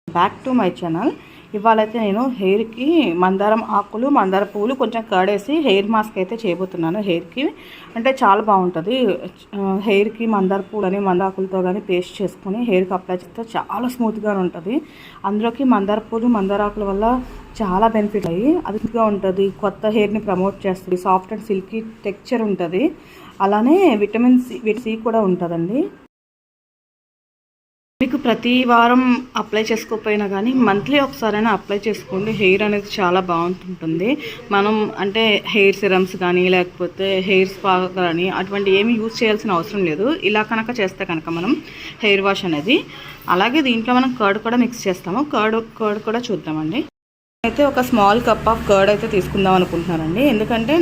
Back to my channel. ఇవాళైతే నేను హెయిర్కి మందారం ఆకులు మందార పువ్వులు కొంచెం కడేసి హెయిర్ మాస్క్ అయితే చేయబోతున్నాను. హెయిర్కి అంటే చాలా బాగుంటుంది. హెయిర్కి మందార పువ్వులు అని మందాకులతో కానీ పేస్ట్ చేసుకొని హెయిర్కి అప్లై చేస్తే చాలా స్మూత్గా ఉంటుంది. అందులోకి మందార పువ్వులు మందార ఆకుల వల్ల చాలా బెనిఫిట్ అయ్యి అదిగా ఉంటుంది. కొత్త హెయిర్ని ప్రమోట్ చేస్తుంది. సాఫ్ట్ అండ్ సిల్కీ టెక్స్చర్ ఉంటుంది. అలానే విటమిన్ సి కూడా ఉంటుందండి. మీకు ప్రతి వారం అప్లై చేసుకోకపోయినా కానీ మంత్లీ ఒకసారైనా అప్లై చేసుకోండి. హెయిర్ అనేది చాలా బాగుంటుంది. మనం అంటే హెయిర్ సిరమ్స్ కానీ లేకపోతే హెయిర్ స్పా కానీ అటువంటి ఏమి యూజ్ చేయాల్సిన అవసరం లేదు. ఇలా కనుక చేస్తే కనుక మనం హెయిర్ వాష్ అనేది. అలాగే దీంట్లో మనం కర్డ్ కూడా మిక్స్ చేస్తాము. కర్డ్ కూడా చూద్దామండి. అయితే ఒక స్మాల్ కప్ ఆఫ్ కర్డ్ అయితే తీసుకుందాం అనుకుంటున్నానండి. ఎందుకంటే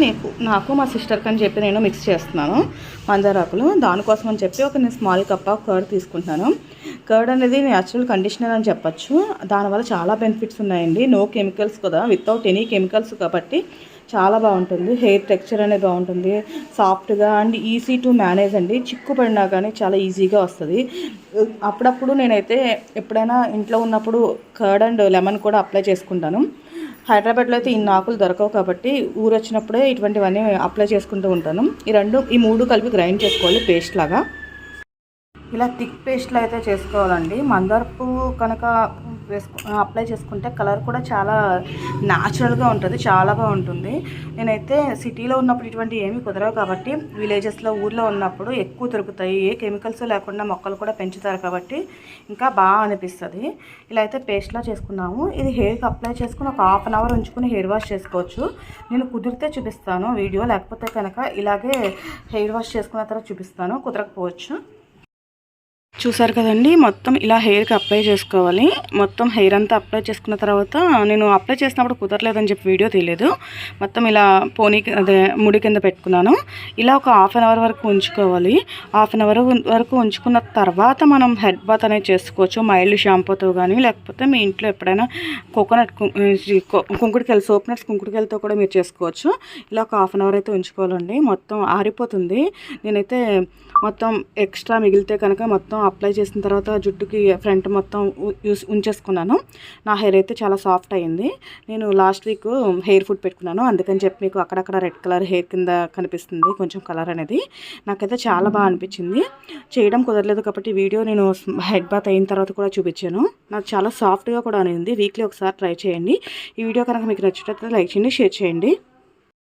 నాకు మా సిస్టర్కి అని చెప్పి నేను మిక్స్ చేస్తున్నాను మందారాకులు. దానికోసం అని చెప్పి ఒక నేను స్మాల్ కప్ ఆఫ్ కర్డ్ తీసుకుంటున్నాను. కర్డ్ అనేది న్యాచురల్ కండిషనర్ అని చెప్పచ్చు. దానివల్ల చాలా బెనిఫిట్స్ ఉన్నాయండి. నో కెమికల్స్ కదా, వితౌట్ ఎనీ కెమికల్స్ కాబట్టి చాలా బాగుంటుంది. హెయిర్ టెక్స్చర్ అనేది బాగుంటుంది. సాఫ్ట్గా అండ్ ఈజీ టు మేనేజ్ అండి. చిక్కు పడినా కానీ చాలా ఈజీగా వస్తుంది. అప్పుడప్పుడు నేనైతే ఎప్పుడైనా ఇంట్లో ఉన్నప్పుడు కర్డ్ అండ్ లెమన్ కూడా అప్లై చేసుకుంటాను. హైదరాబాద్లో అయితే ఇన్ని ఆకులు దొరకవు కాబట్టి ఊరు వచ్చినప్పుడే ఇటువంటివన్నీ అప్లై చేసుకుంటూ ఉంటాను. ఈ మూడు కలిపి గ్రైండ్ చేసుకోవాలి పేస్ట్ లాగా. ఇలా థిక్ పేస్ట్లో అయితే చేసుకోవాలండి. మందార పువ్వు కనుక అప్లై చేసుకుంటే కలర్ కూడా చాలా న్యాచురల్గా ఉంటుంది. చాలా బాగుంటుంది. నేనైతే సిటీలో ఉన్నప్పుడు ఇటువంటి ఏమీ కుదరవు కాబట్టి విలేజెస్లో ఊర్లో ఉన్నప్పుడు ఎక్కువ దొరుకుతాయి. ఏ కెమికల్స్ లేకుండా మొక్కలు కూడా పెంచుతారు కాబట్టి ఇంకా బాగా అనిపిస్తుంది. ఇలా అయితే పేస్ట్లా చేసుకున్నాము. ఇది హెయిర్కి అప్లై చేసుకుని ఒక హాఫ్ అన్ అవర్ ఉంచుకుని హెయిర్ వాష్ చేసుకోవచ్చు. నేను కుదిరితే చూపిస్తాను వీడియో, లేకపోతే కనుక ఇలాగే హెయిర్ వాష్ చేసుకున్న తర్వాత చూపిస్తాను. కుదరకపోవచ్చు. చూసారు కదండి, మొత్తం ఇలా హెయిర్కి అప్లై చేసుకోవాలి. మొత్తం హెయిర్ అంతా అప్లై చేసుకున్న తర్వాత నేను అప్లై చేసినప్పుడు కుదరలేదని చెప్పి వీడియో తీయలేదు. మొత్తం ఇలా అదే ముడి కింద పెట్టుకున్నాను. ఇలా ఒక హాఫ్ అన్ అవర్ వరకు ఉంచుకోవాలి. హాఫ్ అన్ అవర్ వరకు ఉంచుకున్న తర్వాత మనం హెడ్ బాత్ అనేది చేసుకోవచ్చు. మైల్డ్ షాంపూతో కానీ లేకపోతే మీ ఇంట్లో ఎప్పుడైనా కుంకుడుకాయలు సోప్ నట్స్ కుంకుడుకాయలతో కూడా మీరు చేసుకోవచ్చు. ఇలా ఒక హాఫ్ అన్ అవర్ అయితే ఉంచుకోవాలండి. మొత్తం ఆరిపోతుంది. నేనైతే మొత్తం ఎక్స్ట్రా మిగిలితే కనుక మొత్తం అప్లై చేసిన తర్వాత జుట్టుకి ఫ్రంట్ మొత్తం ఉంచేసుకున్నాను. నా హెయిర్ అయితే చాలా సాఫ్ట్ అయ్యింది. నేను లాస్ట్ వీక్ హెయిర్ ఫుడ్ పెట్టుకున్నాను. అందుకని చెప్పి మీకు అక్కడక్కడ రెడ్ కలర్ హెయిర్ కింద కనిపిస్తుంది కొంచెం కలర్ అనేది. నాకైతే చాలా బాగా అనిపించింది. చేయడం కుదరలేదు కాబట్టి వీడియో నేను హెడ్ బాత్ అయిన తర్వాత కూడా చూపించాను. నాకు చాలా సాఫ్ట్గా కూడా అనింది. వీక్లీ ఒకసారి ట్రై చేయండి. ఈ వీడియో కనుక మీకు నచ్చినట్లయితే లైక్ చేయండి, షేర్ చేయండి.